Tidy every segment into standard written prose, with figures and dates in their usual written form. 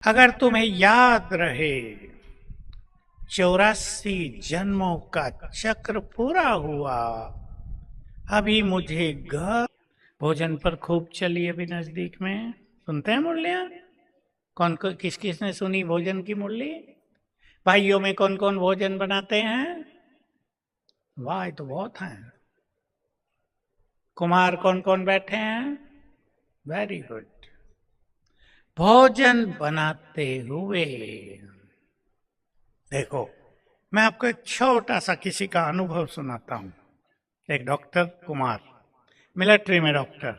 अगर तुम्हें याद रहे 84 जन्मों का चक्र पूरा हुआ, अभी मुझे घर भोजन पर खूब चली। अभी नजदीक में सुनते हैं मुरलियां। कौन को किस किस ने सुनी भोजन की मुरली? भाइयों में कौन कौन भोजन बनाते हैं? वाह, ये तो बहुत हैं। कुमार कौन कौन बैठे हैं? Very good. भोजन बनाते हुए देखो, मैं आपको एक छोटा सा किसी का अनुभव सुनाता हूं। एक डॉक्टर कुमार, मिलिट्री में डॉक्टर,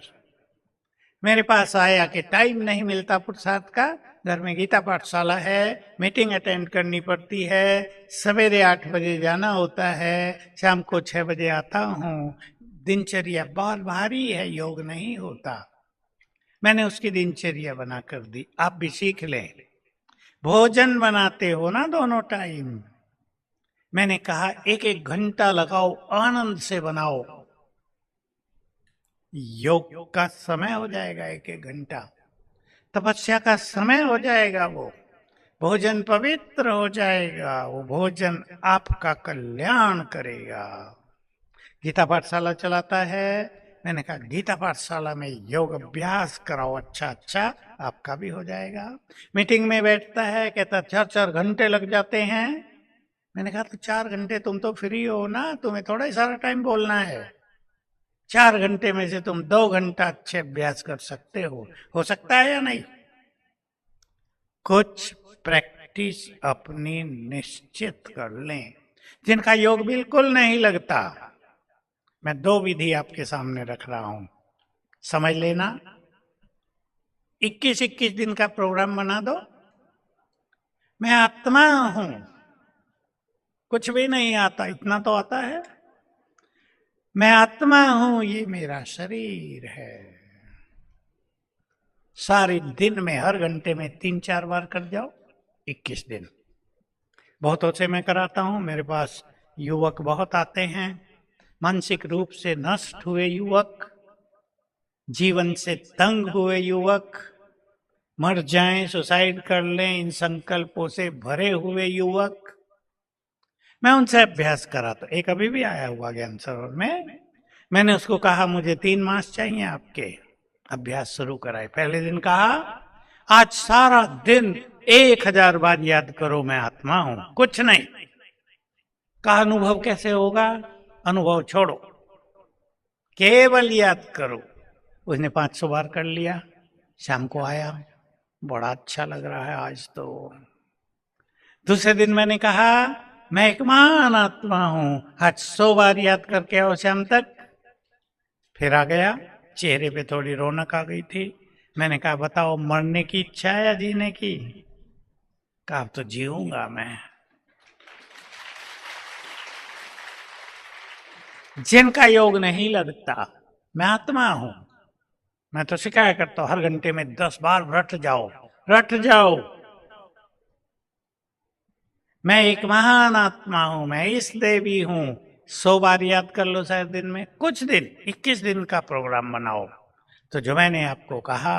मेरे पास आया कि टाइम नहीं मिलता पुरुषार्थ का। घर में गीता पाठशाला है, मीटिंग अटेंड करनी पड़ती है, सवेरे 8 बजे जाना होता है, शाम को 6 बजे आता हूँ। दिनचर्या बहुत भारी है, योग नहीं होता। मैंने उसकी दिनचर्या बनाकर दी, आप भी सीख लें। भोजन बनाते हो ना दोनों टाइम, मैंने कहा एक एक घंटा लगाओ, आनंद से बनाओ। योग का समय हो जाएगा, एक एक घंटा तपस्या का समय हो जाएगा। वो भोजन पवित्र हो जाएगा, वो भोजन आपका कल्याण करेगा। गीता पाठशाला चलाता है, मैंने कहा गीता पाठशाला में योग अभ्यास कराओ। अच्छा अच्छा, आपका भी हो जाएगा। मीटिंग में बैठता है, कहता 4-4 घंटे लग जाते हैं। मैंने कहा तो 4 घंटे तुम तो फ्री हो ना, तुम्हें थोड़ा ही सारा टाइम बोलना है। 4 घंटे में से तुम 2 घंटा अच्छे अभ्यास कर सकते हो सकता है या नहीं? कुछ प्रैक्टिस अपनी निश्चित कर लें। जिनका योग बिल्कुल नहीं लगता, मैं 2 विधि आपके सामने रख रहा हूं, समझ लेना। 21-21 दिन का प्रोग्राम बना दो। मैं आत्मा हूं, कुछ भी नहीं आता, इतना तो आता है। मैं आत्मा हूं, ये मेरा शरीर है। सारे दिन में हर घंटे में 3-4 बार कर जाओ, 21 दिन। बहुतों से मैं कराता हूं, मेरे पास युवक बहुत आते हैं, मानसिक रूप से नष्ट हुए युवक, जीवन से तंग हुए युवक, मर जाएं, सुसाइड कर लें, इन संकल्पों से भरे हुए युवक। मैं उनसे अभ्यास कराता। एक अभी भी आया हुआ ज्ञान सरोवर में, मैंने उसको कहा मुझे 3 मास चाहिए आपके, अभ्यास शुरू कराए। पहले दिन कहा आज सारा दिन 1000 बार याद करो मैं आत्मा हूं, कुछ नहीं। का अनुभव कैसे होगा? अनुभव छोड़ो, केवल याद करो। उसने 500 बार कर लिया। शाम को आया, बड़ा अच्छा लग रहा है आज तो। दूसरे दिन मैंने कहा मैं एक महान आत्मा हूं, आज 100 बार याद करके आओ शाम तक। फिर आ गया, चेहरे पे थोड़ी रौनक आ गई थी। मैंने कहा बताओ मरने की इच्छा है या जीने की? कहा अब तो जीऊंगा मैं। जिनका योग नहीं लगता, मैं आत्मा हूं, मैं तो शिकायत करता हूं हर घंटे में 10 बार रट जाओ, रट जाओ। मैं एक महान आत्मा हूं, मैं इस देवी हूं। 100 बार याद कर लो शायद दिन में। कुछ दिन 21 दिन का प्रोग्राम बनाओ। तो जो मैंने आपको कहा,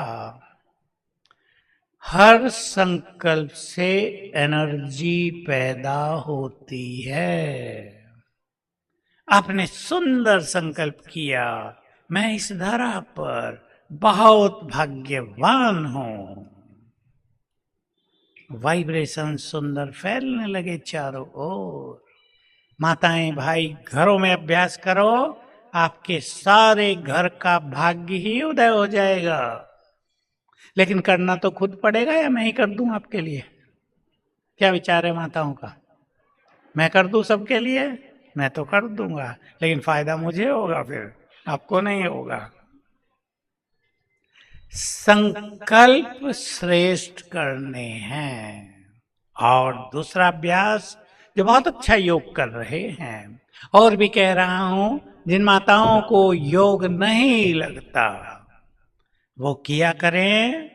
हर संकल्प से एनर्जी पैदा होती है। आपने सुंदर संकल्प किया, मैं इस धरा पर बहुत भाग्यवान हूं। वाइब्रेशन सुंदर फैलने लगे चारों ओर। माताएं भाई घरों में अभ्यास करो, आपके सारे घर का भाग्य ही उदय हो जाएगा। लेकिन करना तो खुद पड़ेगा, या मैं ही कर दूं आपके लिए? क्या विचार है माताओं का? मैं कर दूं सबके लिए? मैं तो कर दूंगा, लेकिन फायदा मुझे होगा, फिर आपको नहीं होगा। संकल्प श्रेष्ठ करने हैं। और दूसरा अभ्यास जो बहुत अच्छा योग कर रहे हैं, और भी कह रहा हूं, जिन माताओं को योग नहीं लगता वो किया करें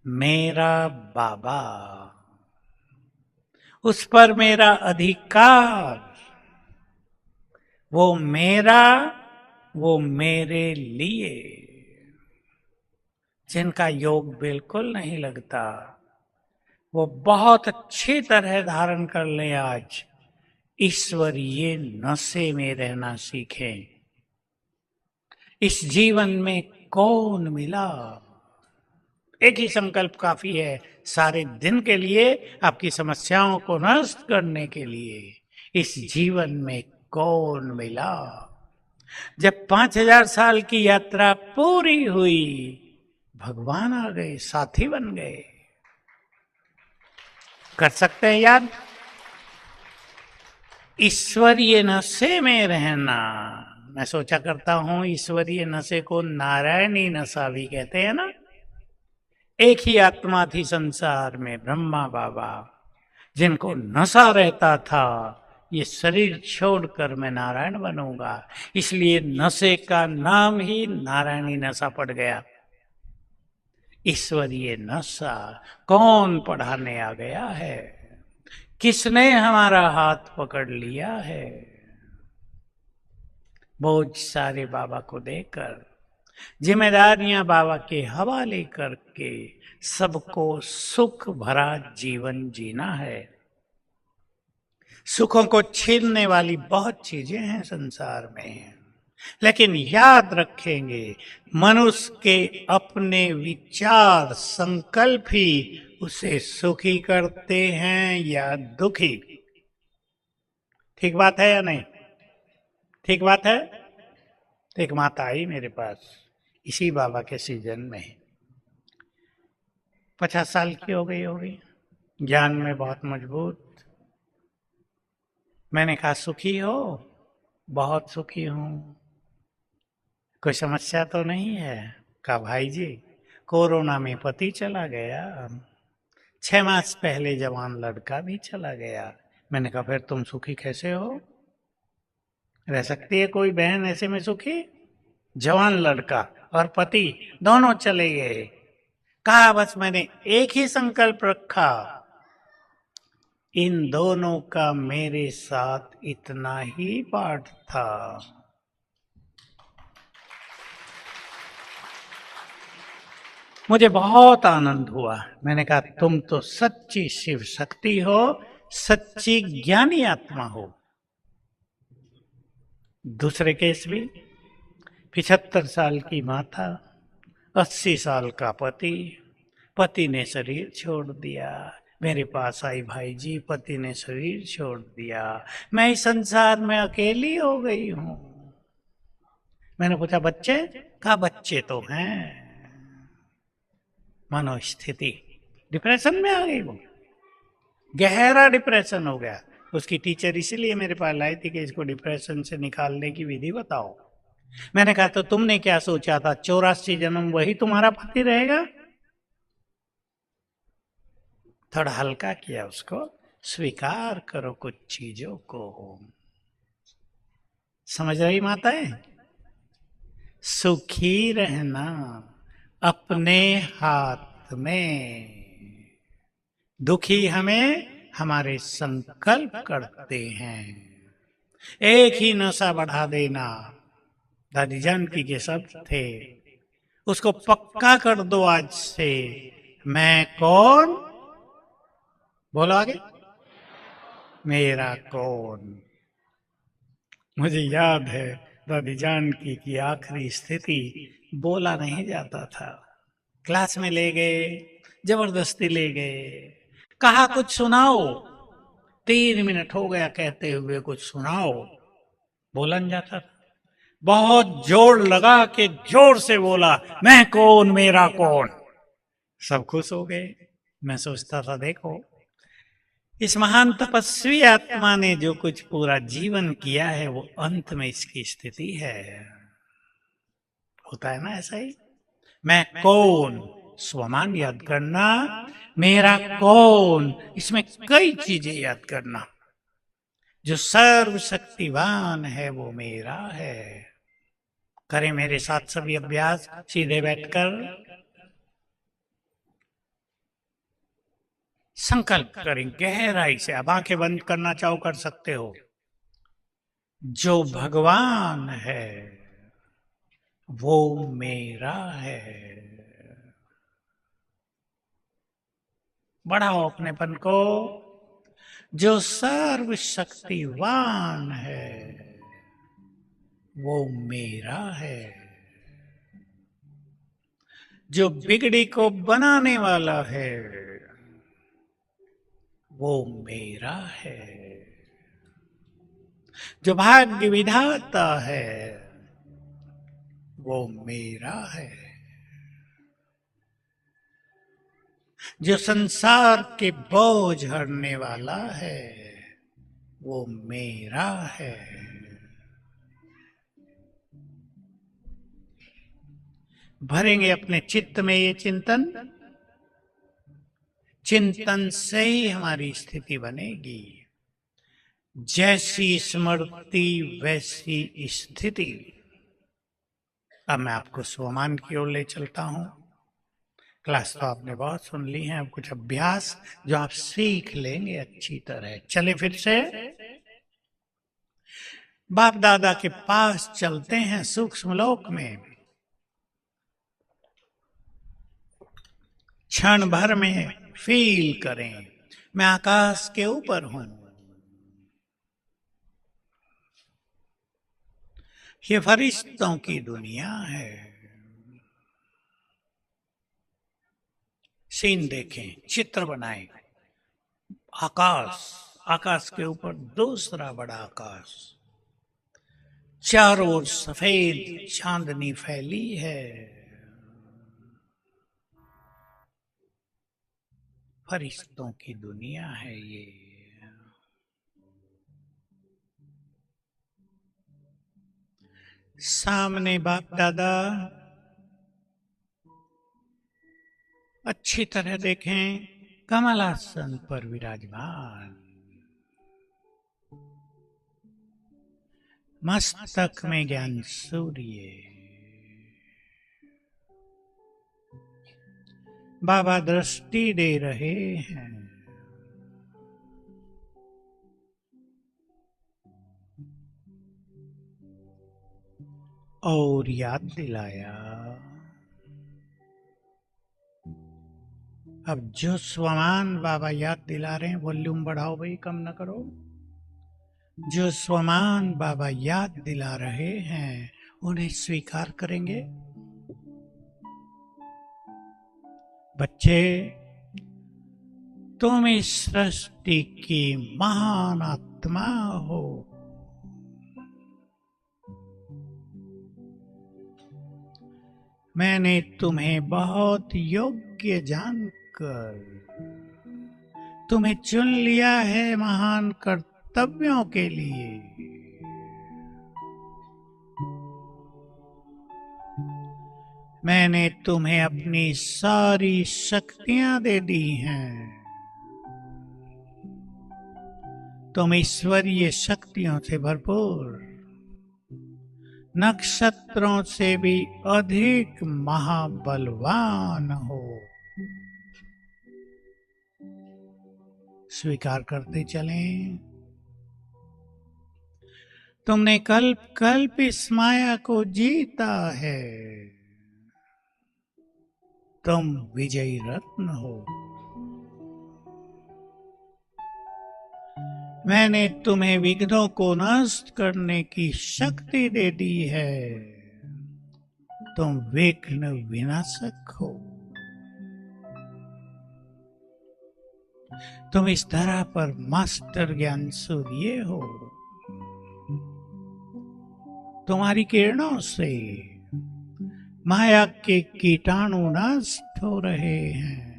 मेरा बाबा, उस पर मेरा अधिकार, वो मेरा, वो मेरे लिए। जिनका योग बिल्कुल नहीं लगता, वो बहुत अच्छी तरह धारण कर लें। आज ईश्वरीय नशे में रहना सीखें। इस जीवन में कौन मिला, एक ही संकल्प काफी है सारे दिन के लिए, आपकी समस्याओं को नष्ट करने के लिए। इस जीवन में कौन मिला। जब 5,000 साल की यात्रा पूरी हुई, भगवान आ गए, साथी बन गए। कर सकते हैं याद? ईश्वरीय नशे में रहना। मैं सोचा करता हूं ईश्वरीय नशे को नारायणी नशा भी कहते हैं ना। एक ही आत्मा थी संसार में, ब्रह्मा बाबा, जिनको नशा रहता था ये शरीर छोड़कर मैं नारायण बनूंगा, इसलिए नशे का नाम ही नारायणी नशा पड़ गया। ईश्वरीय नशा कौन पढ़ाने आ गया है? किसने हमारा हाथ पकड़ लिया है? बोझ सारे बाबा को देकर, जिम्मेदारियां बाबा के हवाले करके सबको सुख भरा जीवन जीना है। सुखों को छीनने वाली बहुत चीजें हैं संसार में, लेकिन याद रखेंगे मनुष्य के अपने विचार संकल्प ही उसे सुखी करते हैं या दुखी। ठीक बात है या नहीं? ठीक बात है। एक माता आई मेरे पास इसी बाबा के सीजन में, 50 साल की हो गई होगी, ज्ञान में बहुत मजबूत। मैंने कहा सुखी हो? बहुत सुखी हूं। कोई समस्या तो नहीं है? कहा भाई जी, कोरोना में पति चला गया, 6 मास पहले जवान लड़का भी चला गया। मैंने कहा फिर तुम सुखी कैसे हो? रह सकती है कोई बहन ऐसे में सुखी? जवान लड़का और पति दोनों चले गए। कहा बस मैंने एक ही संकल्प रखा, इन दोनों का मेरे साथ इतना ही पाठ था। मुझे बहुत आनंद हुआ। मैंने कहा तुम तो सच्ची शिव शक्ति हो, सच्ची ज्ञानी आत्मा हो। दूसरे केस भी 75 साल की माता, 80 साल का पति, पति ने शरीर छोड़ दिया। मेरे पास आई, भाई जी पति ने शरीर छोड़ दिया, मैं इस संसार में अकेली हो गई हूं। मैंने पूछा बच्चे? कहा बच्चे तो हैं। मनोस्थिति डिप्रेशन में आ गई, वो गहरा डिप्रेशन हो गया। उसकी टीचर इसीलिए मेरे पास लाई थी कि इसको डिप्रेशन से निकालने की विधि बताओ। मैंने कहा तो तुमने क्या सोचा था, 84 जन्म वही तुम्हारा पति रहेगा? थोड़ा हल्का किया उसको, स्वीकार करो कुछ चीजों को। समझ रही माताएं? सुखी रहना अपने हाथ में, दुखी हमें हमारे संकल्प करते हैं। एक ही नशा बढ़ा देना, दादी जानकी के शब्द थे, उसको पक्का कर दो आज से। मैं कौन? बोलो आगे। मेरा कौन? मुझे याद है दादी जानकी की आखिरी स्थिति, बोला नहीं जाता था। क्लास में ले गए, जबरदस्ती ले गए, कहा कुछ सुनाओ। 3 मिनट हो गया कहते हुए कुछ सुनाओ, बोला नहीं जाता था। बहुत जोर लगा के जोर से बोला, मैं कौन, मेरा कौन। सब खुश हो गए। मैं सोचता था देखो, इस महान तपस्वी आत्मा ने जो कुछ पूरा जीवन किया है वो अंत में इसकी स्थिति है। होता है ना ऐसा ही। मैं कौन, स्वमान याद करना, मेरा कौन, इसमें कई चीजें याद करना। जो सर्वशक्तिवान है वो मेरा है। करें मेरे साथ सभी अभ्यास सीधे बैठकर। संकल्प करें गहराई से, अब आंखें बंद करना चाहो कर सकते हो। जो भगवान है वो मेरा है। बढ़ाओ अपनेपन को। जो सर्वशक्तिवान है वो मेरा है। जो बिगड़ी को बनाने वाला है वो मेरा है। जो भाग्य विधाता है वो मेरा है। जो संसार के बोझ हरने वाला है वो मेरा है। भरेंगे अपने चित्त में ये चिंतन। चिंतन से ही हमारी स्थिति बनेगी। जैसी स्मृति वैसी स्थिति। अब मैं आपको स्वमान की ओर ले चलता हूं। क्लास तो आपने बहुत सुन ली है, अब कुछ अभ्यास जो आप सीख लेंगे अच्छी तरह। चले फिर से बाप दादा के पास चलते हैं सूक्ष्म लोक में। क्षण भर में फील करें मैं आकाश के ऊपर हूं। ये फरिश्तों की दुनिया है। सीन देखें, चित्र बनाएं। आकाश, आकाश के ऊपर दूसरा बड़ा आकाश, चारों ओर सफेद चांदनी फैली है। फरिश्तों की दुनिया है ये। सामने बाप दादा अच्छी तरह देखें, कमलासन पर विराजमान। मस्तक में ज्ञान सूर्य। बाबा दृष्टि दे रहे हैं। और याद दिलाया। अब जो स्वमान बाबा याद दिला रहे हैं, वॉल्यूम बढ़ाओ भाई, कम ना करो। जो स्वमान बाबा याद दिला रहे हैं उन्हें स्वीकार करेंगे। बच्चे, तुम इस सृष्टि की महान आत्मा हो। मैंने तुम्हें बहुत योग्य जानकर तुम्हें चुन लिया है महान कर्तव्यों के लिए। मैंने तुम्हें अपनी सारी शक्तियां दे दी हैं। तुम ईश्वरीय शक्तियों से भरपूर, नक्षत्रों से भी अधिक महाबलवान हो। स्वीकार करते चलें। तुमने कल्प कल्प इस माया को जीता है। तुम विजयी रत्न हो। मैंने तुम्हें विघ्नों को नष्ट करने की शक्ति दे दी है। तुम विघ्न विनाशक हो। तुम इस धरा पर मास्टर ज्ञान सूर्य हो। तुम्हारी किरणों से माया के कीटाणु नष्ट हो रहे हैं।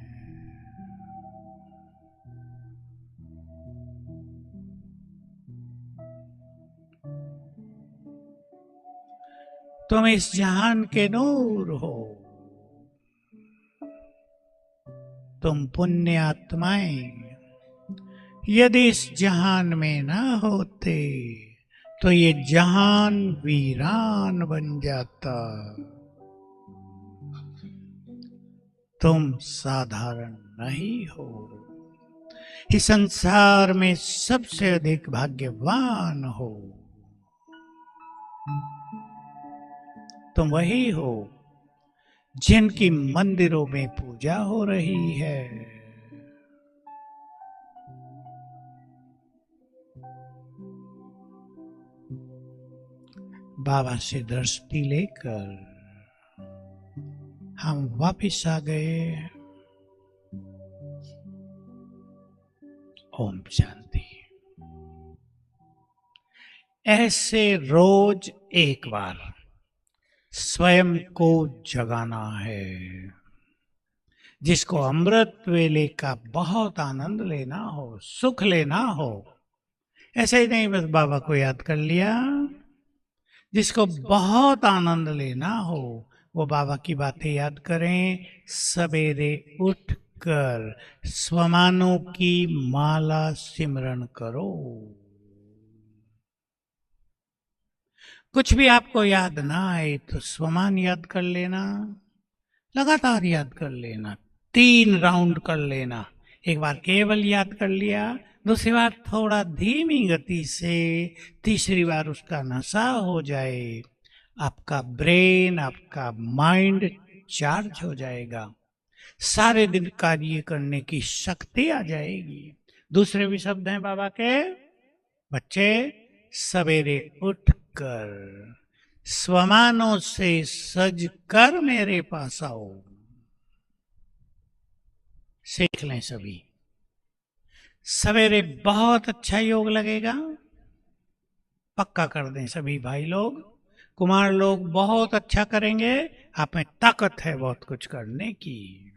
तुम इस जहान के नूर हो। तुम पुण्य आत्माएं यदि इस जहान में ना होते तो ये जहान वीरान बन जाता। तुम साधारण नहीं हो। इस संसार में सबसे अधिक भाग्यवान हो। तुम वही हो जिनकी मंदिरों में पूजा हो रही है। बाबा से दृष्टि लेकर हम वापिस आ गए। ओम शांति। ऐसे रोज एक बार स्वयं को जगाना है। जिसको अमृत वेले का बहुत आनंद लेना हो, सुख लेना हो, ऐसे ही नहीं बस बाबा को याद कर लिया। जिसको बहुत आनंद लेना हो वो बाबा की बातें याद करें। सवेरे उठकर स्वमानों की माला सिमरन करो। कुछ भी आपको याद ना आए तो स्वमान याद कर लेना, लगातार याद कर लेना, 3 राउंड कर लेना। एक बार केवल याद कर लिया, दूसरी बार थोड़ा धीमी गति से, तीसरी बार उसका नशा हो जाए, आपका ब्रेन, आपका माइंड चार्ज हो जाएगा, सारे दिन कार्य करने की शक्ति आ जाएगी। दूसरे भी शब्द हैं बाबा के, बच्चे सवेरे उठकर स्वमानों से सज कर मेरे पास आओ। सीख लें सभी। सवेरे बहुत अच्छा योग लगेगा, पक्का कर दें सभी भाई लोग। कुमार लोग बहुत अच्छा करेंगे, आप में ताकत है बहुत कुछ करने की।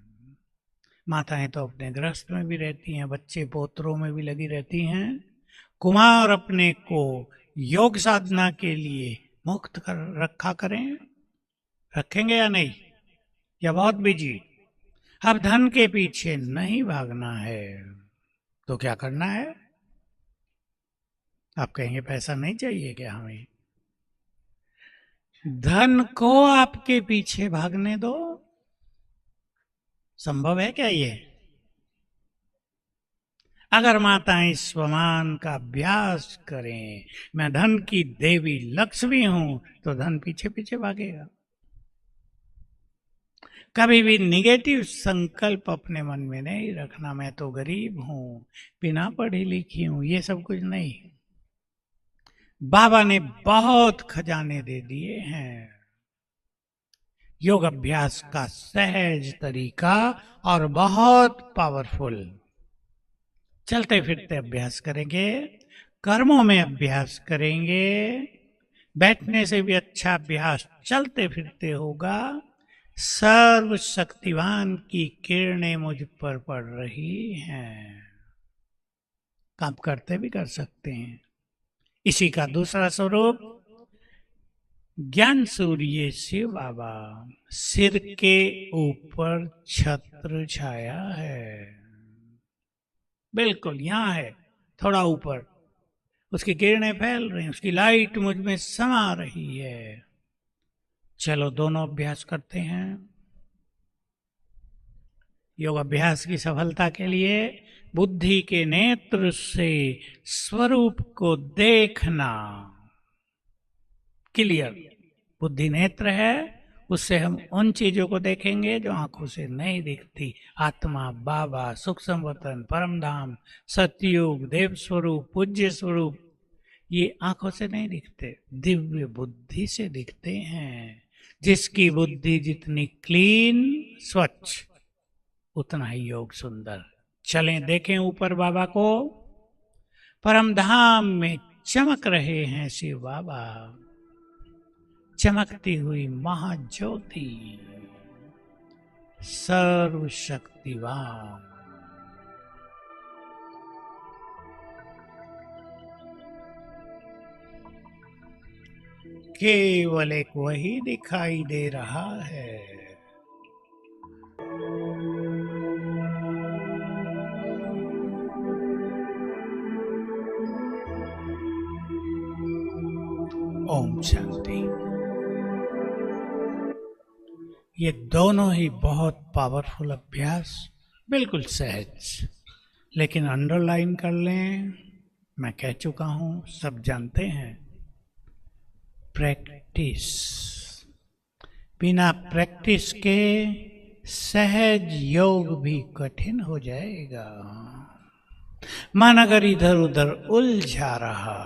माताएं तो अपने गृहस्थ में भी रहती हैं, बच्चे पोत्रों में भी लगी रहती हैं। कुमार अपने को योग साधना के लिए मुक्त कर रखा करें। रखेंगे या नहीं, या बहुत बिजी? अब धन के पीछे नहीं भागना है तो क्या करना है? आप कहेंगे पैसा नहीं चाहिए क्या हमें? धन को आपके पीछे भागने दो। संभव है क्या ये? अगर माताएं स्वमान का अभ्यास करें, मैं धन की देवी लक्ष्मी हूं, तो धन पीछे पीछे भागेगा। कभी भी निगेटिव संकल्प अपने मन में नहीं रखना, मैं तो गरीब हूं, बिना पढ़ी लिखी हूं, ये सब कुछ नहीं। बाबा ने बहुत खजाने दे दिए हैं। योग अभ्यास का सहज तरीका और बहुत पावरफुल। चलते फिरते अभ्यास करेंगे, कर्मों में अभ्यास करेंगे, बैठने से भी अच्छा अभ्यास चलते फिरते होगा। सर्वशक्तिवान की किरणें मुझ पर पड़ रही हैं। काम करते भी कर सकते हैं। इसी का दूसरा स्वरूप ज्ञान सूर्य शिव बाबा, सिर के ऊपर छत्र छाया है, बिल्कुल यहां है, थोड़ा ऊपर उसकी किरणें फैल रही हैं, उसकी लाइट मुझ में समा रही है। चलो दोनों अभ्यास करते हैं। योग अभ्यास की सफलता के लिए बुद्धि के नेत्र से स्वरूप को देखना क्लियर। बुद्धि नेत्र है, उससे हम उन चीजों को देखेंगे जो आंखों से नहीं दिखती। आत्मा, बाबा, सुख संवतन, परम धाम, सतयुग, देव स्वरूप, पूज्य स्वरूप, ये आंखों से नहीं दिखते, दिव्य बुद्धि से दिखते हैं। जिसकी बुद्धि जितनी क्लीन, स्वच्छ, उतना ही योग सुंदर। चलें देखें ऊपर बाबा को। परम धाम में चमक रहे हैं शिव बाबा, चमकती हुई महाज्योति, सर्वशक्तिवान। केवल एक वही दिखाई दे रहा है। ओम शांति। ये दोनों ही बहुत पावरफुल अभ्यास, बिल्कुल सहज, लेकिन अंडरलाइन कर लें, मैं कह चुका हूं, सब जानते हैं, प्रैक्टिस। बिना प्रैक्टिस के सहज योग भी कठिन हो जाएगा। मन अगर इधर उधर उलझा रहा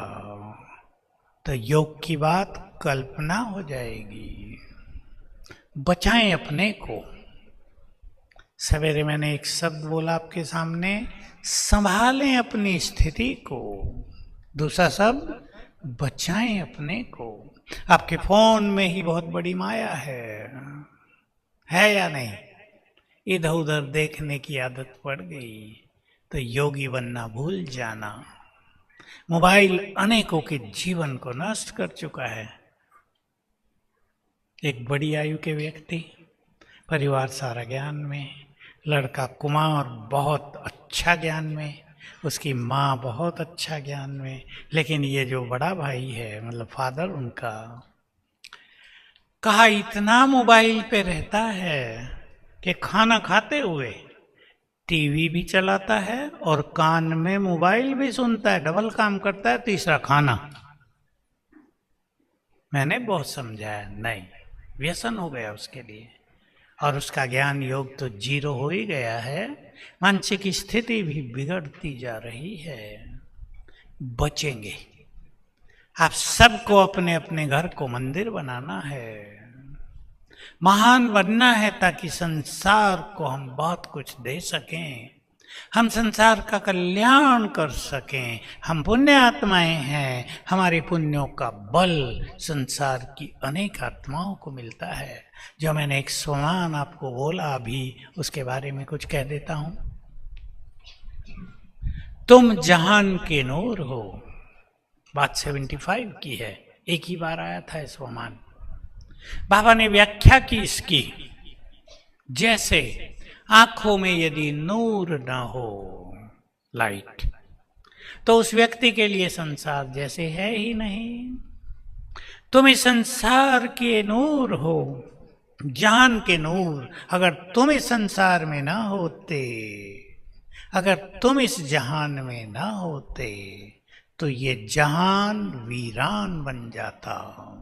तो योग की बात कल्पना हो जाएगी। बचाएं अपने को। सवेरे मैंने एक शब्द बोला आपके सामने, संभालें अपनी स्थिति को। दूसरा शब्द, बचाएं अपने को। आपके फोन में ही बहुत बड़ी माया है या नहीं? इधर उधर देखने की आदत पड़ गई तो योगी बनना भूल जाना। मोबाइल अनेकों के जीवन को नष्ट कर चुका है। एक बड़ी आयु के व्यक्ति, परिवार सारा ज्ञान में, लड़का कुमार बहुत अच्छा ज्ञान में, उसकी माँ बहुत अच्छा ज्ञान में, लेकिन ये जो बड़ा भाई है, मतलब फादर उनका, कहा इतना मोबाइल पे रहता है कि खाना खाते हुए टीवी भी चलाता है और कान में मोबाइल भी सुनता है, डबल काम करता है, तीसरा खाना। मैंने बहुत समझाया, नहीं, व्यसन हो गया उसके लिए, और उसका ज्ञान योग तो जीरो हो ही गया है। मानसिक स्थिति भी बिगड़ती जा रही है। बचेंगे। आप सबको अपने अपने घर को मंदिर बनाना है, महान बनना है, ताकि संसार को हम बहुत कुछ दे सकें, हम संसार का कल्याण कर सकें। हम पुण्य आत्माएं हैं, हमारे पुण्यों का बल संसार की अनेक आत्माओं को मिलता है। जो मैंने एक स्वमान आपको बोला अभी, उसके बारे में कुछ कह देता हूं। तुम जहान के नूर हो, बात 75 की है, एक ही बार आया था स्वमान। बाबा ने व्याख्या की इसकी, जैसे आंखों में यदि नूर न हो, लाइट, तो उस व्यक्ति के लिए संसार जैसे है ही नहीं। तुम इस संसार के नूर हो, जान के नूर। अगर तुम इस संसार में ना होते, अगर तुम इस जहान में ना होते, तो ये जहान वीरान बन जाता।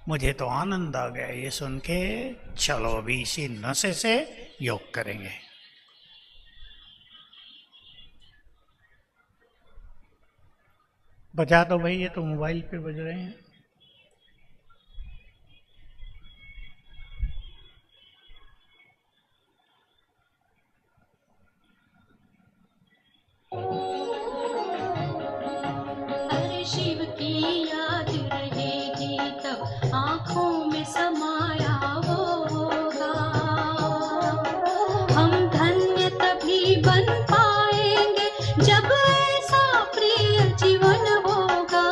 मुझे तो आनंद आ गया ये सुन के। चलो अभी इसी नशे से योग करेंगे। बजा दो भाई, ये तो मोबाइल पे बज रहे हैं। अरे शिव की याद रहेगी तब आँखों में समाया होगा। हम धन्य तभी बन पाएंगे जब ऐसा प्रिय जीवन होगा।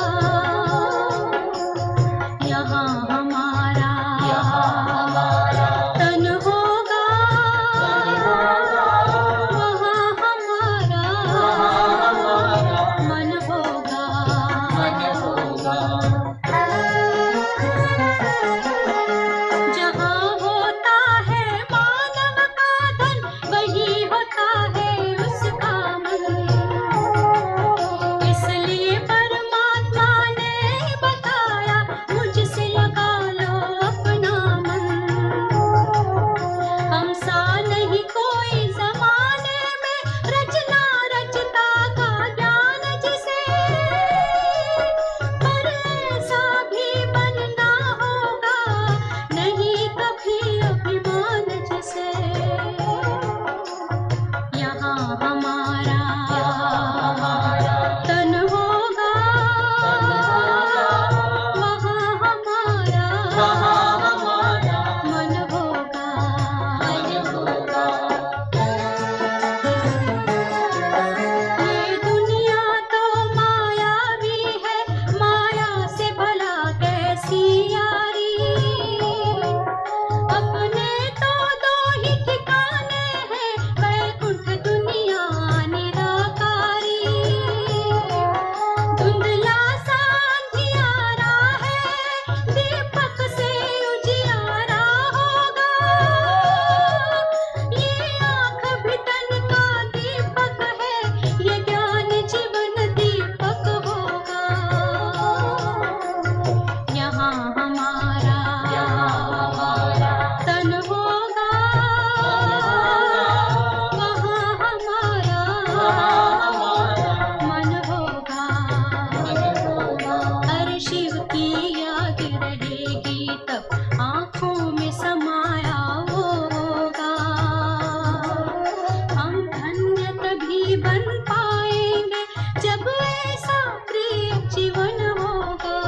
बन पाएंगे जब ऐसा प्रिय जीवन होगा।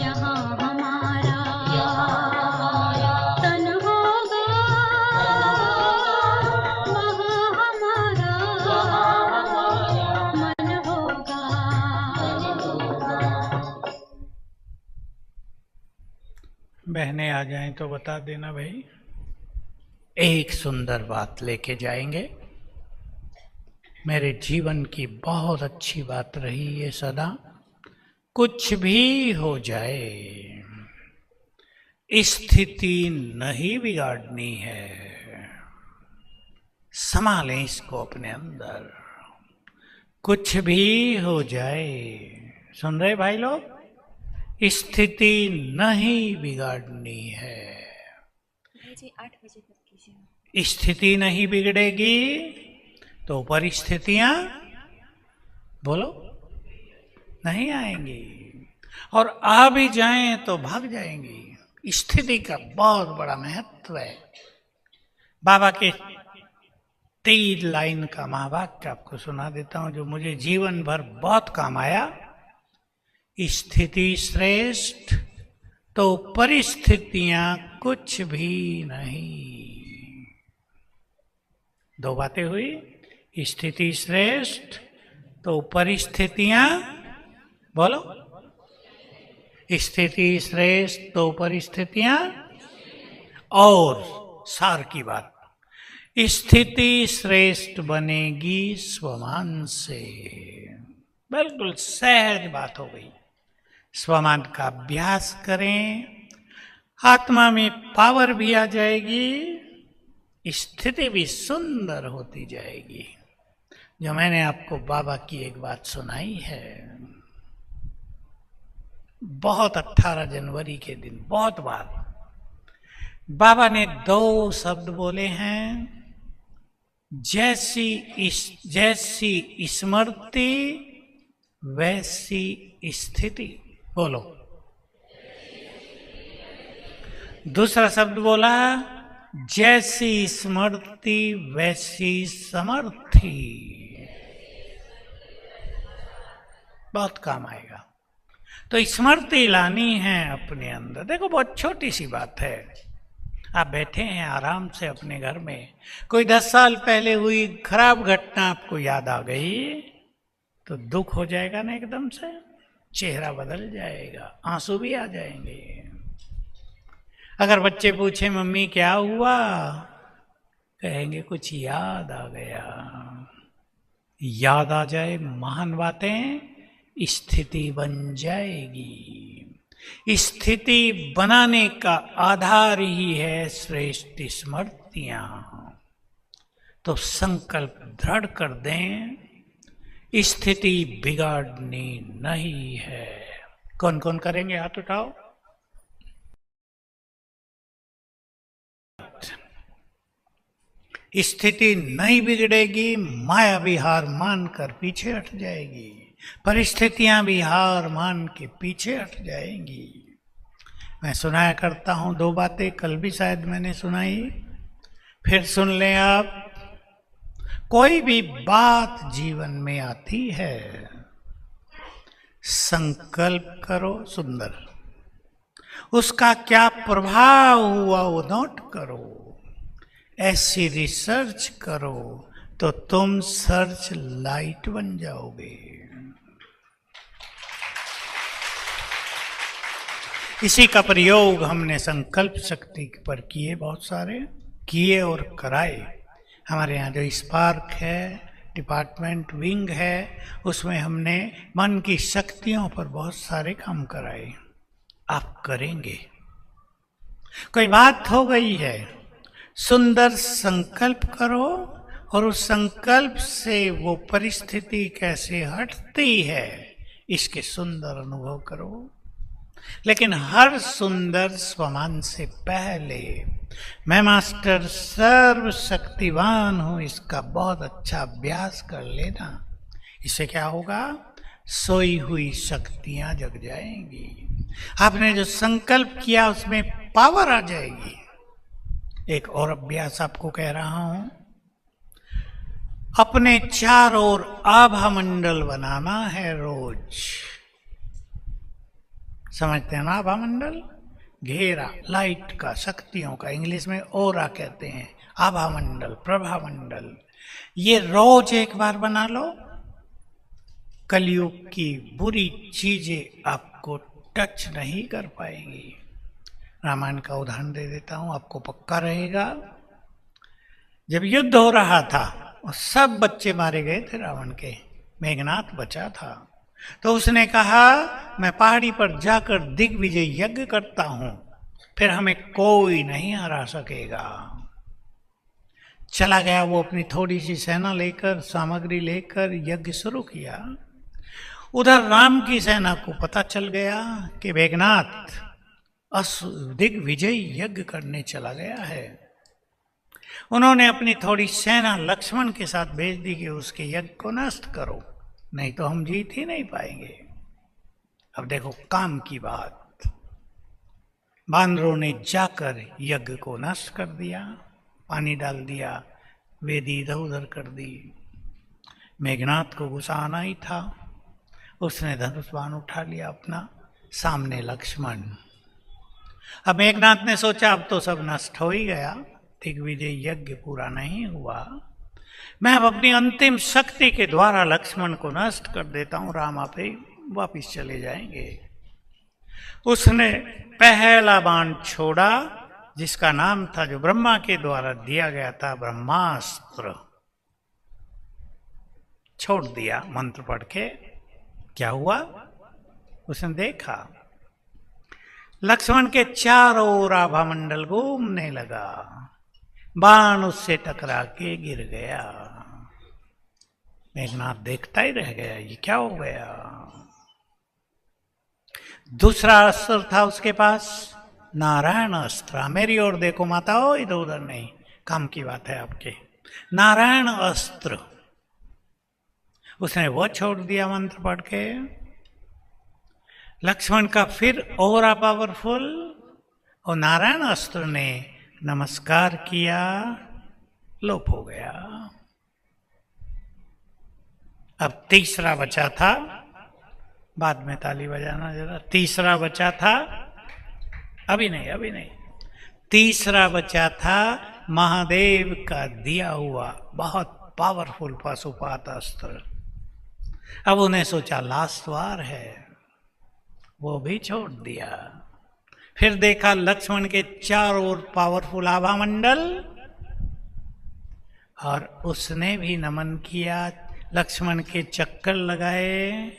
यहाँ हमारा तन होगा, वहाँ हमारा मन होगा। बहनें आ जाएं तो बता देना भाई। एक सुंदर बात लेके जाएंगे। मेरे जीवन की बहुत अच्छी बात रही ये सदा। कुछ भी हो जाए, स्थिति नहीं बिगाड़नी है। संभालें इसको अपने अंदर। कुछ भी हो जाए, सुन रहे भाई लोग, स्थिति नहीं बिगाड़नी है। जी 8 बजे तक कीजिए। स्थिति नहीं बिगड़ेगी तो परिस्थितियां बोलो नहीं आएंगी, और आ भी जाएं तो भाग जाएंगी। स्थिति का बहुत बड़ा महत्व है। बाबा के 3 लाइन का महावाक्य आपको सुना देता हूं जो मुझे जीवन भर बहुत काम आया। स्थिति श्रेष्ठ तो परिस्थितियां कुछ भी नहीं। 2 बातें हुई। स्थिति श्रेष्ठ तो परिस्थितियां बोलो, स्थिति श्रेष्ठ तो परिस्थितियां, और सार की बात, स्थिति श्रेष्ठ बनेगी स्वमान से। बिल्कुल सहज बात हो गई। स्वमान का अभ्यास करें, आत्मा में पावर भी आ जाएगी, स्थिति भी सुंदर होती जाएगी। जो मैंने आपको बाबा की एक बात सुनाई है, बहुत 18 जनवरी के दिन बहुत बार बाबा ने 2 शब्द बोले हैं, जैसी स्मृति वैसी स्थिति। बोलो। दूसरा शब्द बोला, जैसी स्मृति वैसी समर्थी। बहुत काम आएगा। तो स्मृति लानी है अपने अंदर। देखो बहुत छोटी सी बात है। आप बैठे हैं आराम से अपने घर में, कोई 10 साल पहले हुई खराब घटना आपको याद आ गई तो दुख हो जाएगा ना, एकदम से चेहरा बदल जाएगा, आंसू भी आ जाएंगे। अगर बच्चे पूछे मम्मी क्या हुआ, कहेंगे कुछ याद आ गया। याद आ जाए महान बातें, स्थिति बन जाएगी। स्थिति बनाने का आधार ही है श्रेष्ठ स्मृतियां। तो संकल्प दृढ़ कर दें, स्थिति बिगाड़नी नहीं है। कौन कौन करेंगे, हाथ उठाओ। स्थिति नहीं बिगड़ेगी, माया भी हार मानकर पीछे हट जाएगी, परिस्थितियां भी हार मान के पीछे हट जाएंगी। मैं सुनाया करता हूं 2 बातें, कल भी शायद मैंने सुनाई, फिर सुन लें आप। कोई भी बात जीवन में आती है, संकल्प करो सुंदर, उसका क्या प्रभाव हुआ वो नोट करो, ऐसी रिसर्च करो तो तुम सर्च लाइट बन जाओगे। इसी का प्रयोग हमने संकल्प शक्ति पर किए, बहुत सारे किए और कराए। हमारे यहाँ जो स्पार्क है, डिपार्टमेंट विंग है, उसमें हमने मन की शक्तियों पर बहुत सारे काम कराए। आप करेंगे। कोई बात हो गई है, सुंदर संकल्प करो और उस संकल्प से वो परिस्थिति कैसे हटती है इसके सुंदर अनुभव करो। लेकिन हर सुंदर स्वमान से पहले मैं मास्टर सर्वशक्तिवान हूं, इसका बहुत अच्छा अभ्यास कर लेना। इससे क्या होगा, सोई हुई शक्तियां जग जाएंगी। आपने जो संकल्प किया उसमें पावर आ जाएगी। एक और अभ्यास आपको कह रहा हूं, अपने चारों ओर आभा मंडल बनाना है रोज। समझते हैं ना आभा मंडल? घेरा लाइट का, शक्तियों का, इंग्लिश में ओरा कहते हैं, आभा मंडल, प्रभा मंडल। ये रोज एक बार बना लो, कलयुग की बुरी चीजें आपको टच नहीं कर पाएंगी। रामायण का उदाहरण दे देता हूं, आपको पक्का रहेगा। जब युद्ध हो रहा था और सब बच्चे मारे गए थे रावण के, मेघनाथ बचा था, तो उसने कहा मैं पहाड़ी पर जाकर दिग्विजय यज्ञ करता हूं, फिर हमें कोई नहीं हरा सकेगा। चला गया वो अपनी थोड़ी सी सेना लेकर, सामग्री लेकर यज्ञ शुरू किया। उधर राम की सेना को पता चल गया कि मेघनाथ दिग्विजय यज्ञ करने चला गया है। उन्होंने अपनी थोड़ी सेना लक्ष्मण के साथ भेज दी कि उसके यज्ञ को नष्ट करो, नहीं तो हम जीत ही नहीं पाएंगे। अब देखो काम की बात, बानरों ने जाकर यज्ञ को नष्ट कर दिया, पानी डाल दिया, वेदी इधर उधर कर दी। मेघनाथ को गुस्सा आना ही था, उसने धनुष बाण उठा लिया अपना, सामने लक्ष्मण। अब मेघनाथ ने सोचा अब तो सब नष्ट हो ही गया, दिग्विजय यज्ञ पूरा नहीं हुआ, मैं अब अपनी अंतिम शक्ति के द्वारा लक्ष्मण को नष्ट कर देता हूं, राम आप ही वापिस चले जाएंगे। उसने पहला बाण छोड़ा, जिसका नाम था, जो ब्रह्मा के द्वारा दिया गया था, ब्रह्मास्त्र, छोड़ दिया मंत्र पढ़ के। क्या हुआ? उसने देखा लक्ष्मण के चारों ओर आभा मंडल घूमने लगा, बाण उससे टकरा के गिर गया। मेघनाथ देखता ही रह गया, ये क्या हो गया। दूसरा अस्त्र था उसके पास, नारायण अस्त्र। मेरी ओर देखो माताओं, इधर उधर नहीं, काम की बात है आपके। नारायण अस्त्र उसने वो छोड़ दिया मंत्र पढ़ के। लक्ष्मण का फिर और पावरफुल, और नारायण अस्त्र ने नमस्कार किया, लोप हो गया। अब तीसरा बचा था, बाद में ताली बजाना जरा। तीसरा बचा था, अभी नहीं, तीसरा बचा था महादेव का दिया हुआ बहुत पावरफुल पाशुपात अस्त्र। अब उन्हें सोचा लास्ट वार है, वो भी छोड़ दिया। फिर देखा लक्ष्मण के चारों ओर पावरफुल आभा मंडल, और उसने भी नमन किया, लक्ष्मण के चक्कर लगाए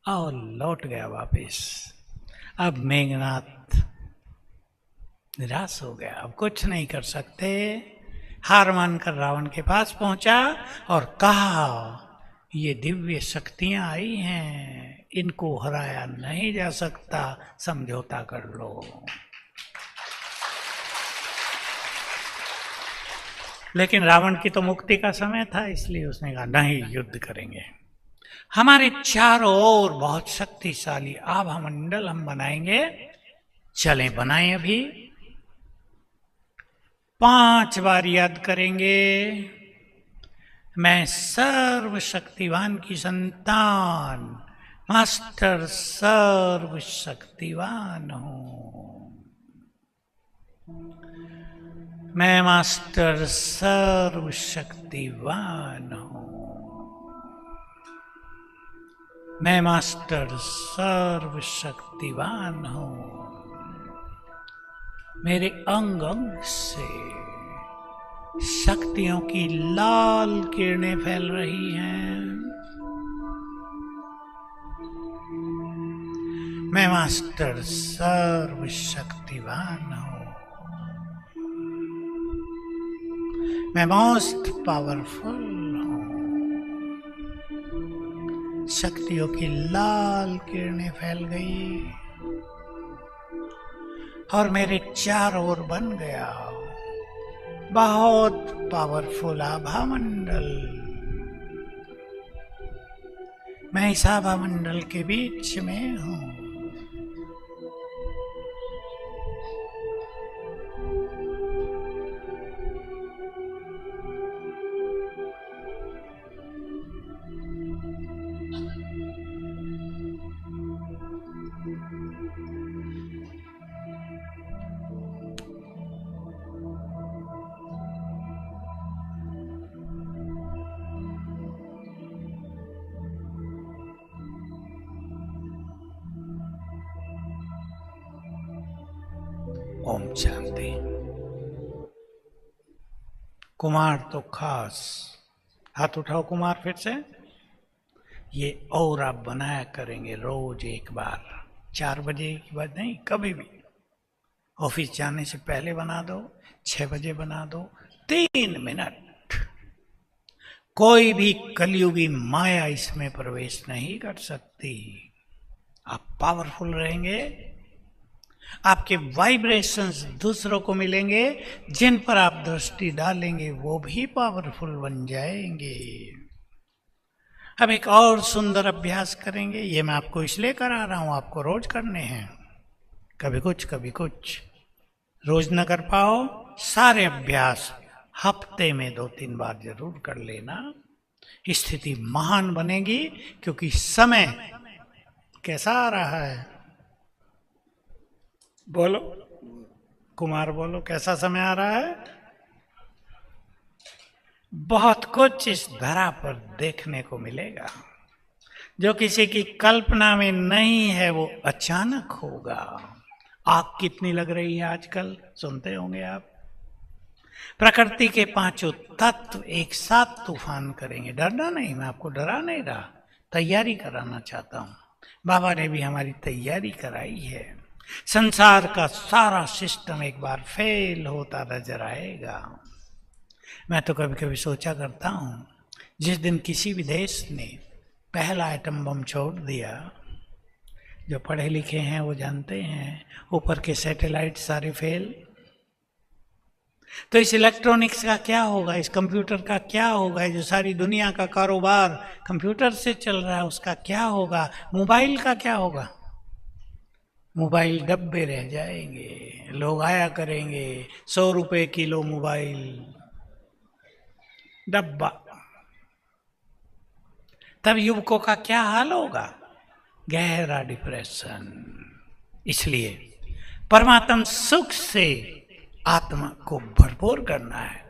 और लौट गया वापिस। अब मेघनाथ निराश हो गया, अब कुछ नहीं कर सकते। हार मानकर रावण के पास पहुंचा और कहा ये दिव्य शक्तियां आई हैं, इनको हराया नहीं जा सकता, समझौता कर लो। लेकिन रावण की तो मुक्ति का समय था, इसलिए उसने कहा नहीं, युद्ध करेंगे। हमारे चारों ओर बहुत शक्तिशाली आभा मंडल हम बनाएंगे, चलें बनाएं अभी। 5 बार याद करेंगे, मैं सर्वशक्तिवान की संतान, मास्टर सर्वशक्तिवान हूं। मैं मास्टर सर्वशक्तिवान हूं। मैं मास्टर सर्वशक्तिवान हूं। मेरे अंग अंग से शक्तियों की लाल किरणें फैल रही हैं। मैं मास्टर सर्वशक्तिवान हूं। मैं मोस्ट पावरफुल हूं। शक्तियों की लाल किरणें फैल गई और मेरे चारों ओर बन गया बहुत पावरफुल आभा मंडल। मैं इस आभा मंडल के बीच में हूं। ओम शांति। कुमार तो खास हाथ उठाओ कुमार फिर से। ये और आप बनाया करेंगे रोज एक बार, 4 बजे के बाद नहीं, कभी भी। ऑफिस जाने से पहले बना दो, 6 बजे बना दो, 3 मिनट। कोई भी कलयुगी माया इसमें प्रवेश नहीं कर सकती। आप पावरफुल रहेंगे, आपके वाइब्रेशंस दूसरों को मिलेंगे, जिन पर आप दृष्टि डालेंगे वो भी पावरफुल बन जाएंगे। अब एक और सुंदर अभ्यास करेंगे। ये मैं आपको इसलिए करा रहा हूं, आपको रोज करने हैं, कभी कुछ कभी कुछ। रोज न कर पाओ, सारे अभ्यास हफ्ते में 2-3 बार जरूर कर लेना। स्थिति महान बनेगी, क्योंकि समय कैसा आ रहा है? बोलो कुमार, बोलो कैसा समय आ रहा है? बहुत कुछ इस धरा पर देखने को मिलेगा जो किसी की कल्पना में नहीं है, वो अचानक होगा। आग कितनी लग रही है आजकल, सुनते होंगे आप। प्रकृति के 5 तत्व एक साथ तूफान करेंगे। डरना नहीं, मैं आपको डरा नहीं रहा, तैयारी कराना चाहता हूं। बाबा ने भी हमारी तैयारी कराई है। संसार का सारा सिस्टम एक बार फेल होता नजर आएगा। मैं तो कभी कभी सोचा करता हूं, जिस दिन किसी भी देश ने पहला एटम बम छोड़ दिया, जो पढ़े लिखे हैं वो जानते हैं, ऊपर के सैटेलाइट सारे फेल, तो इस इलेक्ट्रॉनिक्स का क्या होगा, इस कंप्यूटर का क्या होगा? जो सारी दुनिया का कारोबार कंप्यूटर से चल रहा है, उसका क्या होगा? मोबाइल का क्या होगा? मोबाइल डब्बे रह जाएंगे। लोग आया करेंगे, 100 रुपए किलो मोबाइल डब्बा। तब युवकों का क्या हाल होगा? गहरा डिप्रेशन। इसलिए परमात्म सुख से आत्मा को भरपूर करना है।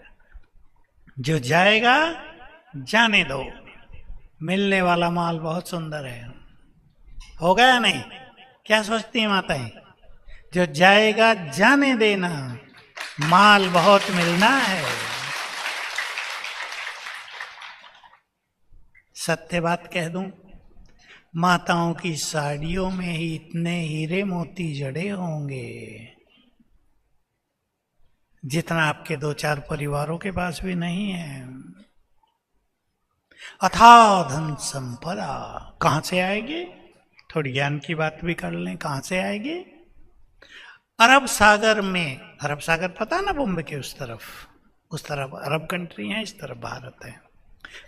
जो जाएगा जाने दो। मिलने वाला माल बहुत सुंदर है, हो गया नहीं? क्या सोचती है माताएं? जो जाएगा जाने देना, माल बहुत मिलना है। सत्य बात कह दूं, माताओं की साड़ियों में ही इतने हीरे मोती जड़े होंगे जितना आपके 2-4 परिवारों के पास भी नहीं है। अथाह धन संपदा कहां से आएगी? थोड़ी ज्ञान की बात भी कर लें, कहां से आएगी? अरब सागर में, अरब सागर पता ना, बॉम्बे के उस तरफ अरब कंट्री है, इस तरफ भारत है।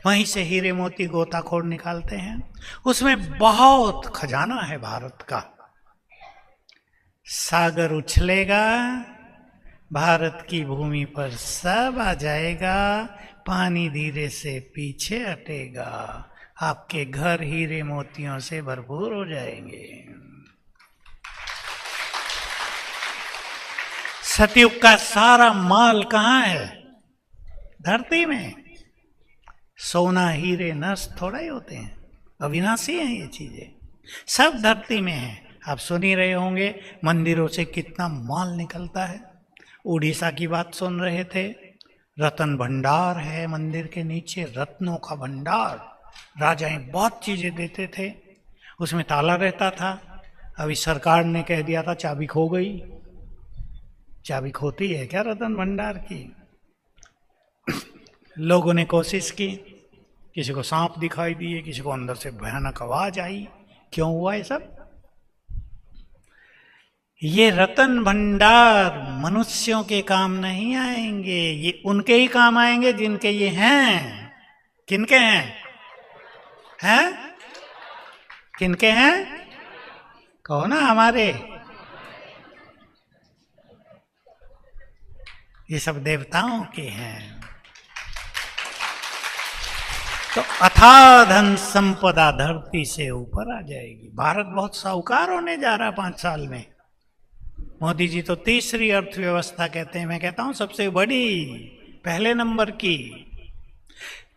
वहीं से हीरे मोती गोताखोर निकालते हैं। उसमें बहुत खजाना है भारत का। सागर उछलेगा, भारत की भूमि पर सब आ जाएगा, पानी धीरे से पीछे हटेगा, आपके घर हीरे मोतियों से भरपूर हो जाएंगे। सतयुग का सारा माल कहाँ है? धरती में। सोना हीरे नष्ट थोड़ा ही होते हैं, अविनाशी हैं ये चीजें, सब धरती में है। आप सुन ही रहे होंगे मंदिरों से कितना माल निकलता है। उड़ीसा की बात सुन रहे थे, रतन भंडार है मंदिर के नीचे, रत्नों का भंडार। राजाएं बहुत चीजें देते थे, उसमें ताला रहता था। अभी सरकार ने कह दिया था चाबी खो गई। चाबी खोती है क्या रतन भंडार की? लोगों ने कोशिश की, किसी को सांप दिखाई दिए, किसी को अंदर से भयानक आवाज आई। क्यों हुआ ये सब? ये रतन भंडार मनुष्यों के काम नहीं आएंगे, ये उनके ही काम आएंगे जिनके ये हैं। किनके हैं? हैं? किनके हैं? कहो ना, हमारे। ये सब देवताओं के हैं। तो अथाह धन संपदा धरती से ऊपर आ जाएगी। भारत बहुत साहूकार होने जा रहा है 5 साल में। मोदी जी तो तीसरी अर्थव्यवस्था कहते हैं, मैं कहता हूं सबसे बड़ी, पहले नंबर की।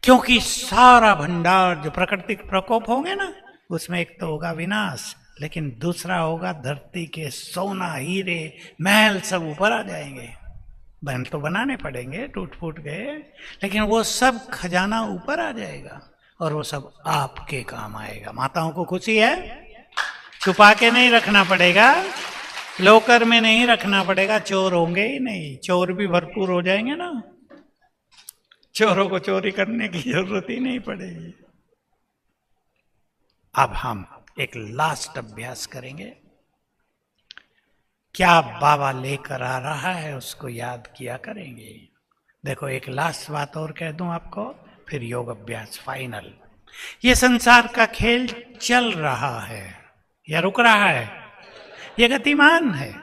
क्योंकि सारा भंडार, जो प्राकृतिक प्रकोप होंगे ना, उसमें एक तो होगा विनाश, लेकिन दूसरा होगा धरती के सोना हीरे महल सब ऊपर आ जाएंगे। बन तो बनाने पड़ेंगे, टूट फूट गए, लेकिन वो सब खजाना ऊपर आ जाएगा और वो सब आपके काम आएगा। माताओं को खुशी है, छुपा के नहीं रखना पड़ेगा, लॉकर में नहीं रखना पड़ेगा, चोर होंगे ही नहीं, चोर भी भरपूर हो जाएंगे ना, चोरों को चोरी करने की जरूरत ही नहीं पड़ेगी। अब हम एक लास्ट अभ्यास करेंगे। क्या बाबा लेकर आ रहा है उसको याद किया करेंगे। देखो एक लास्ट बात और कह दूं आपको, फिर योग अभ्यास फाइनल। ये संसार का खेल चल रहा है या रुक रहा है? ये गतिमान है।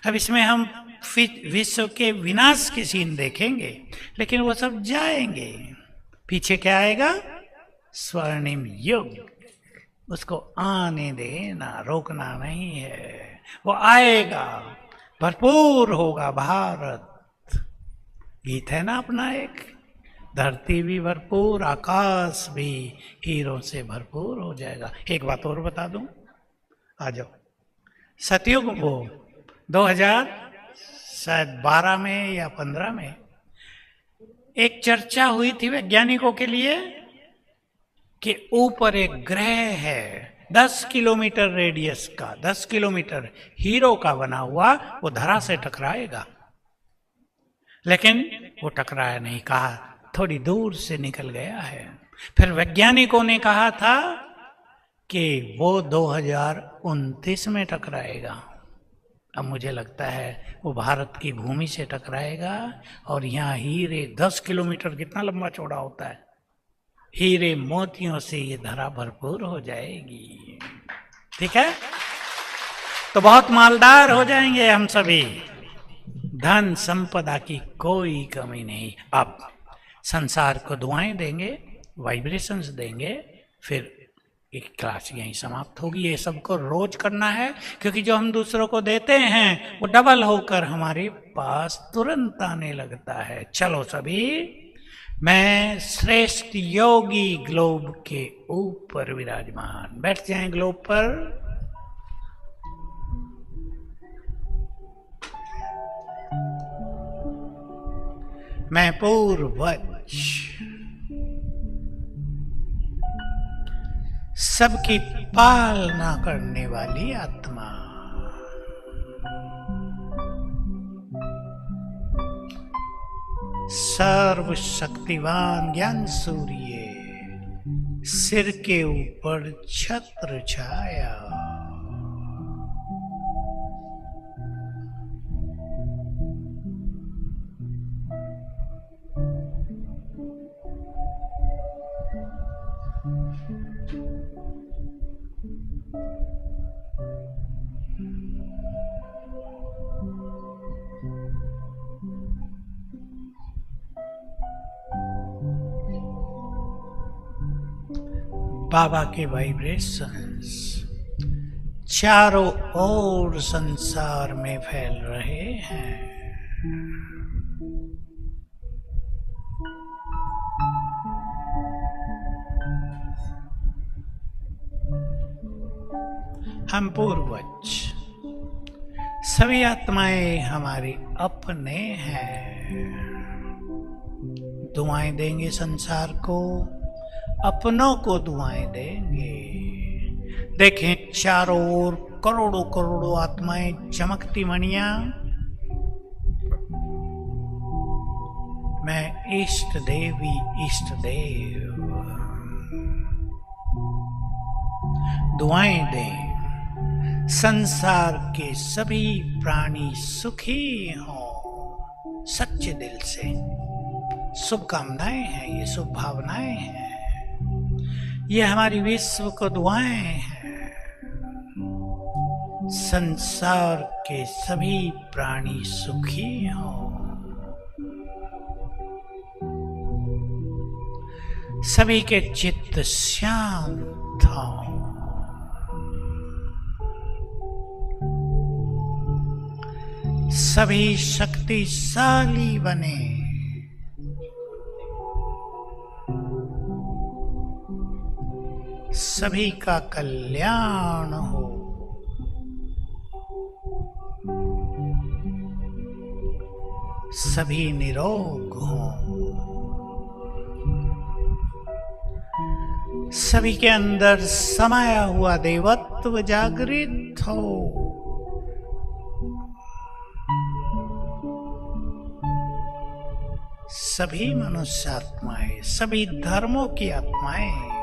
अब इसमें हम विश्व के विनाश की सीन देखेंगे, लेकिन वो सब जाएंगे। पीछे क्या आएगा? स्वर्णिम युग। उसको आने देना, रोकना नहीं है, वो आएगा, भरपूर होगा भारत। गीत है ना अपना एक, धरती भी भरपूर, आकाश भी हीरों से भरपूर हो जाएगा। एक बात और बता दूं, आ जाओ। सतयुग वो 2012 में या 15 में एक चर्चा हुई थी वैज्ञानिकों के लिए कि ऊपर एक ग्रह है 10 किलोमीटर रेडियस का, 10 किलोमीटर हीरो का बना हुआ, वो धरा से टकराएगा। लेकिन वो टकराया नहीं, कहा थोड़ी दूर से निकल गया है। फिर वैज्ञानिकों ने कहा था कि वो 2029 में टकराएगा। अब मुझे लगता है वो भारत की भूमि से टकराएगा और यहाँ हीरे 10 किलोमीटर कितना लंबा चौड़ा होता है, हीरे मोतियों से ये धरा भरपूर हो जाएगी। ठीक है, तो बहुत मालदार हो जाएंगे हम सभी, धन संपदा की कोई कमी नहीं। अब संसार को दुआएं देंगे, वाइब्रेशंस देंगे, फिर एक क्लास यहीं समाप्त होगी। ये सबको रोज करना है, क्योंकि जो हम दूसरों को देते हैं वो डबल होकर हमारे पास तुरंत आने लगता है। चलो सभी, मैं श्रेष्ठ योगी ग्लोब के ऊपर विराजमान, बैठ जाएं ग्लोब पर। मैं पूर्वज, सबकी पालना करने वाली आत्मा, सर्वशक्तिवान ज्ञान सूर्य, सिर के ऊपर छत्र छाया, बाबा के वाइब्रेशंस चारों ओर संसार में फैल रहे हैं। हम पूर्वज, सभी आत्माएं हमारी अपने हैं। दुआएं देंगे संसार को, अपनों को दुआएं देंगे। देखें चारों ओर करोड़ों करोड़ों आत्माएं, चमकती मणियां। मैं इष्ट देवी, इष्ट देव, दुआएं दें संसार के सभी प्राणी सुखी हों, सच्चे दिल से। शुभकामनाएं हैं, ये शुभ भावनाएं हैं, ये हमारी विश्व को दुआएं हैं। संसार के सभी प्राणी सुखी हों, सभी के चित्त शांत हों, सभी शक्तिशाली बने, सभी का कल्याण हो। सभी निरोग हों, सभी के अंदर समाया हुआ देवत्व जागृत हो। सभी मनुष्य आत्माएं, सभी धर्मों की आत्माएं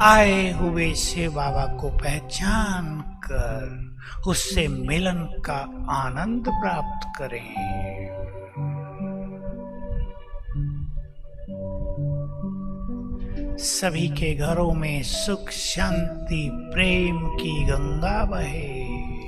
आए हुए शिव बाबा को पहचान कर उससे मिलन का आनंद प्राप्त करें। सभी के घरों में सुख शांति प्रेम की गंगा बहे।